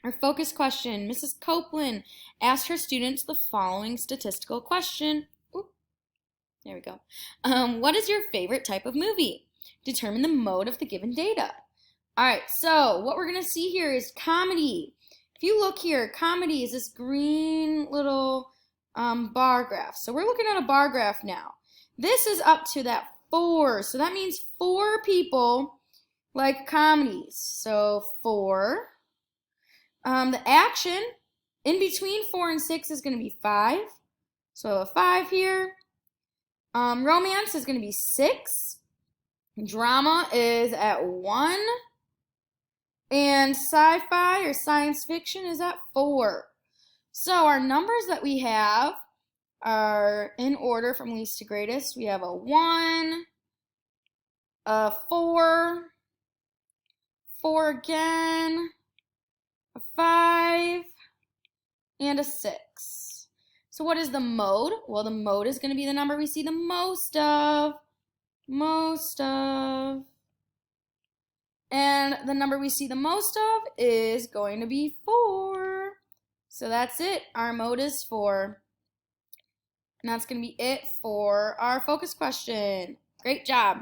Our focus question, Mrs. Copeland asked her students the following statistical question. Ooh, there we go. What is your favorite type of movie? Determine the mode of the given data. All right, so what we're going to see here is comedy. If you look here, comedy is this green little bar graph. So we're looking at a bar graph now. This is up to that 4. So that means 4 people like comedies. So 4. The action in between 4 and 6 is going to be 5. So a 5 here. Romance is going to be 6. Drama is at 1. And sci-fi or science fiction is at 4. So our numbers that we have are in order from least to greatest. We have a 1, a 4, 4 again, a 5, and a 6. So what is the mode? Well, the mode is going to be the number we see the most of. And the number we see the most of is going to be 4. So that's it. Our mode is 4. And that's going to be it for our focus question. Great job.